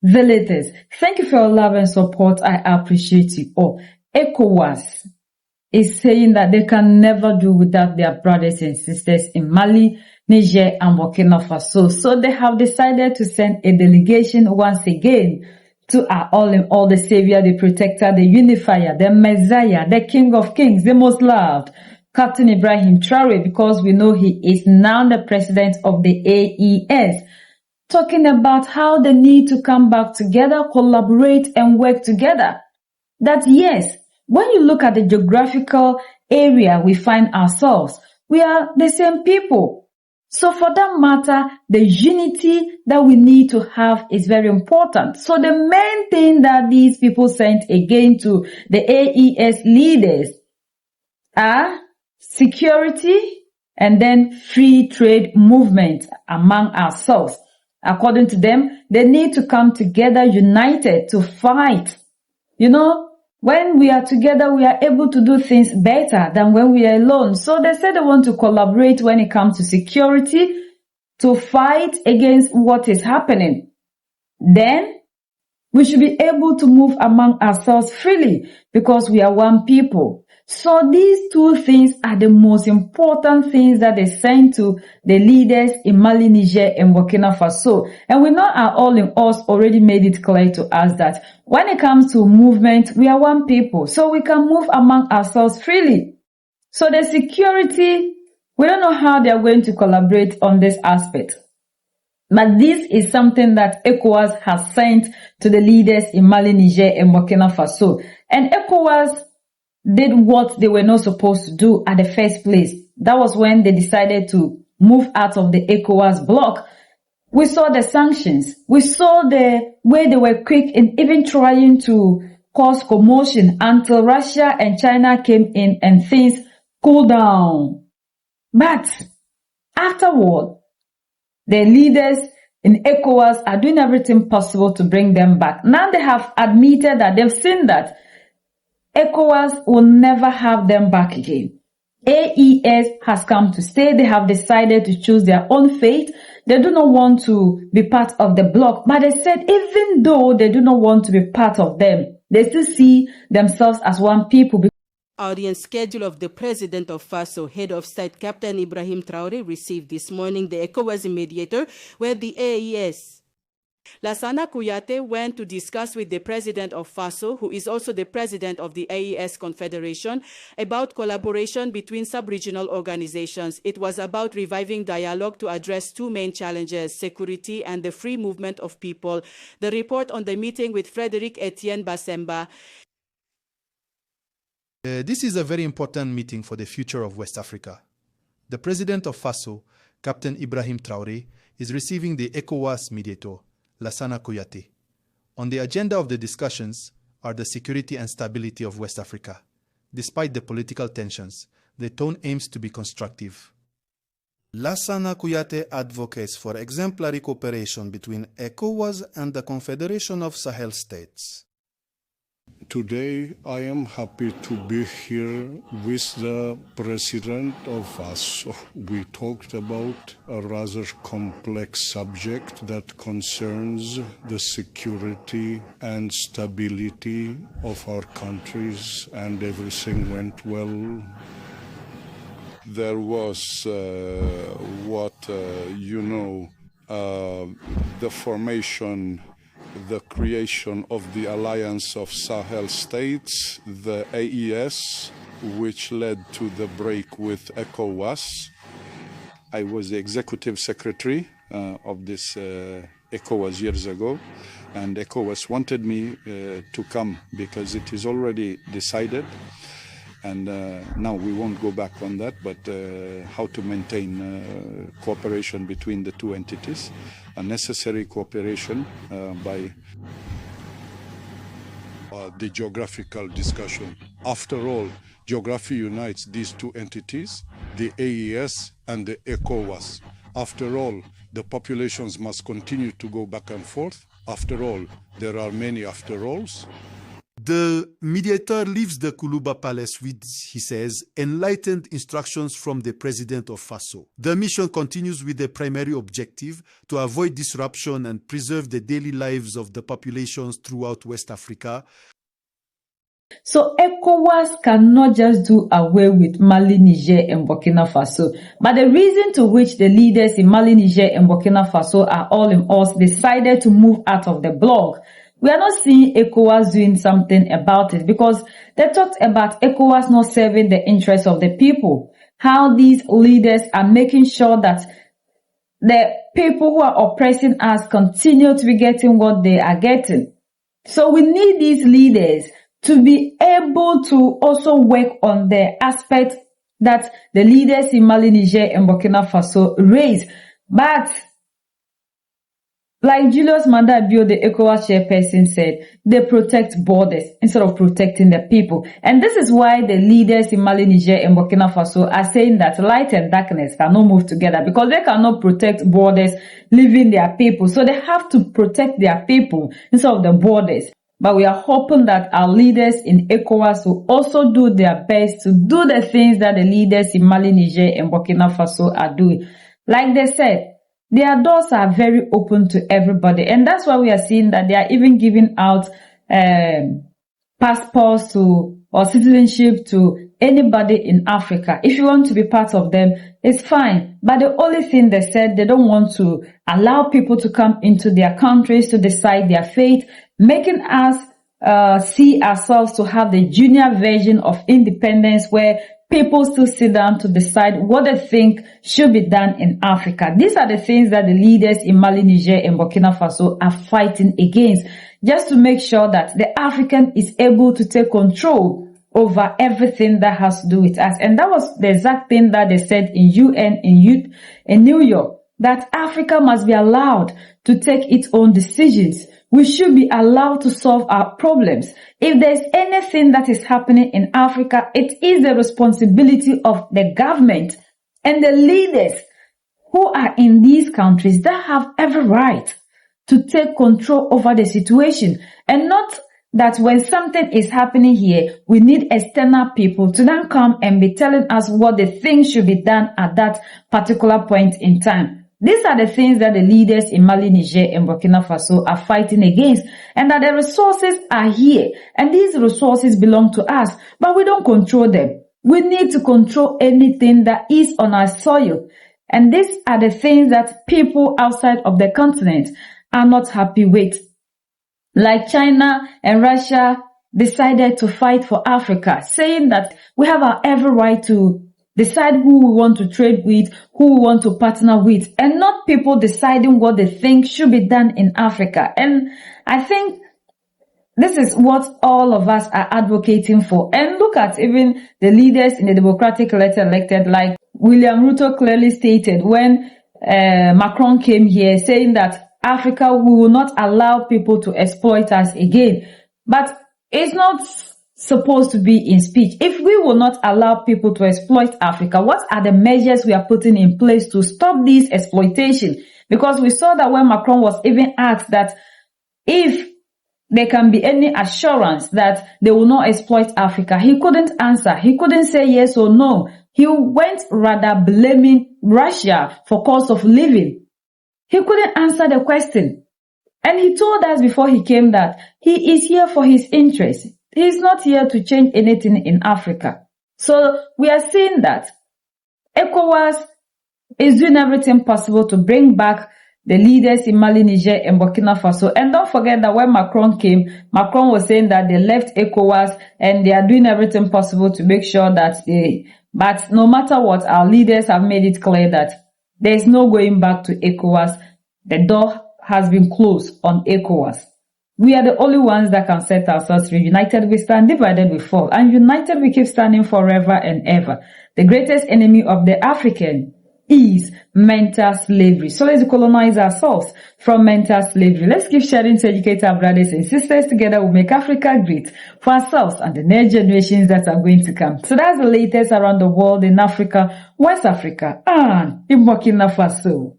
Villagers, thank you for your love and support. I appreciate you all. Ecowas is saying that they can never do without their brothers and sisters in Mali, Niger, and Burkina Faso. So they have decided to send a delegation once again to our all in all, the savior, the protector, the unifier, the messiah, the king of kings, the most loved, Captain Ibrahim Traore, because we know he is now the president of the AES. Talking about how they need to come back together, collaborate, and work together. That yes, when you look at the geographical area we find ourselves, we are the same people. So for that matter, the unity that we need to have is very important. So the main thing that these people sent again to the AES leaders are security and then free trade movement among ourselves. According to them, they need to come together united to fight. You know, when we are together, we are able to do things better than when we are alone. So they said they want to collaborate when it comes to security to fight against what is happening. Then we should be able to move among ourselves freely because we are one people. So these two things are the most important things that they sent to the leaders in Mali, Niger, and Burkina Faso. And we know our all in all already made it clear to us that when it comes to movement, we are one people. So we can move among ourselves freely. So the security, we don't know how they are going to collaborate on this aspect. But this is something that Ecowas has sent to the leaders in Mali, Niger, and Burkina Faso. And Ecowas did what they were not supposed to do at the first place. That was when they decided to move out of the Ecowas bloc. We saw the sanctions. We saw the way they were quick in even trying to cause commotion until Russia and China came in and things cooled down. But afterward, the leaders in ECOWAS are doing everything possible to bring them back. Now they have admitted that they've seen that ECOWAS will never have them back again. AES has come to stay. They have decided to choose their own fate. They do not want to be part of the bloc. But they said even though they do not want to be part of them, they still see themselves as one people. Audience schedule of the President of FASO, Head of State Captain Ibrahim Traore, received this morning the ECOWAS mediator, where the AES. Lassana Kouyaté went to discuss with the President of FASO, who is also the President of the AES Confederation, about collaboration between sub-regional organizations. It was about reviving dialogue to address two main challenges, security and the free movement of people. The report on the meeting with Frederic Etienne Basemba. This is a very important meeting for the future of West Africa. The President of FASO, Captain Ibrahim Traore, is receiving the ECOWAS mediator, Lassana Kouyaté. On the agenda of the discussions are the security and stability of West Africa. Despite the political tensions, the tone aims to be constructive. Lassana Kouyaté advocates for exemplary cooperation between ECOWAS and the Confederation of Sahel States. Today, I am happy to be here with the President of FASO. We talked about a rather complex subject that concerns the security and stability of our countries, and everything went well. There was the formation, the creation of the Alliance of Sahel States, the AES, which led to the break with ECOWAS. I was the executive secretary of this ECOWAS years ago, and ECOWAS wanted me to come because it is already decided, and now we won't go back on that, but how to maintain cooperation between the two entities, a necessary cooperation by the geographical discussion. After all, geography unites these two entities, the AES and the ECOWAS. After all, the populations must continue to go back and forth. After all, there are many after alls. The mediator leaves the Kuluba Palace with, he says, enlightened instructions from the president of Faso. The mission continues with the primary objective to avoid disruption and preserve the daily lives of the populations throughout West Africa. So ECOWAS cannot just do away with Mali, Niger, and Burkina Faso. But the reason to which the leaders in Mali, Niger, and Burkina Faso are all in all decided to move out of the bloc, we are not seeing ECOWAS doing something about it, because they talked about ECOWAS not serving the interests of the people. How these leaders are making sure that the people who are oppressing us continue to be getting what they are getting. So we need these leaders to be able to also work on the aspect that the leaders in Mali, Niger, and Burkina Faso raise. But like Julius Maada Bio, the ECOWAS chairperson, said, they protect borders instead of protecting the people. And this is why the leaders in Mali, Niger, and Burkina Faso are saying that light and darkness cannot move together, because they cannot protect borders leaving their people. So they have to protect their people instead of the borders. But we are hoping that our leaders in ECOWAS will also do their best to do the things that the leaders in Mali, Niger, and Burkina Faso are doing. Like they said, their doors are very open to everybody. And that's why we are seeing that they are even giving out passports or citizenship to anybody in Africa. If you want to be part of them, it's fine. But the only thing they said, they don't want to allow people to come into their countries to decide their fate, making us see ourselves to have the junior version of independence, where people still sit down to decide what they think should be done in Africa. These are the things that the leaders in Mali, Niger, and Burkina Faso are fighting against, just to make sure that the African is able to take control over everything that has to do with us. And that was the exact thing that they said in UN in New York, that Africa must be allowed to take its own decisions. We should be allowed to solve our problems. If there's anything that is happening in Africa, it is the responsibility of the government and the leaders who are in these countries that have every right to take control over the situation. And not that when something is happening here, we need external people to then come and be telling us what they think should be done at that particular point in time. These are the things that the leaders in Mali, Niger, and Burkina Faso are fighting against, and that the resources are here, and these resources belong to us, but we don't control them. We need to control anything that is on our soil, and these are the things that people outside of the continent are not happy with. Like China and Russia decided to fight for Africa, saying that we have our every right to decide who we want to trade with, who we want to partner with, and not people deciding what they think should be done in Africa. And I think this is what all of us are advocating for. And look at even the leaders in the democratic elected, like William Ruto clearly stated when Macron came here, saying that Africa, we will not allow people to exploit us again. But it's not supposed to be in speech. If we will not allow people to exploit Africa, what are the measures we are putting in place to stop this exploitation? Because we saw that when Macron was even asked that if there can be any assurance that they will not exploit Africa, he couldn't answer. He couldn't say yes or no. He went rather blaming Russia for cost of living. He couldn't answer the question. And he told us before he came that he is here for his interests. He is not here to change anything in Africa. So we are seeing that ECOWAS is doing everything possible to bring back the leaders in Mali, Niger, and Burkina Faso. And don't forget that when Macron came, Macron was saying that they left ECOWAS and they are doing everything possible to make sure that but no matter what, our leaders have made it clear that there is no going back to ECOWAS. The door has been closed on ECOWAS. We are the only ones that can set ourselves free. United we stand, divided we fall. And united we keep standing forever and ever. The greatest enemy of the African is mental slavery. So let's decolonize ourselves from mental slavery. Let's keep sharing to educate our brothers and sisters. Together we'll make Africa great for ourselves and the next generations that are going to come. So that's the latest around the world in Africa, West Africa, and in Burkina Faso.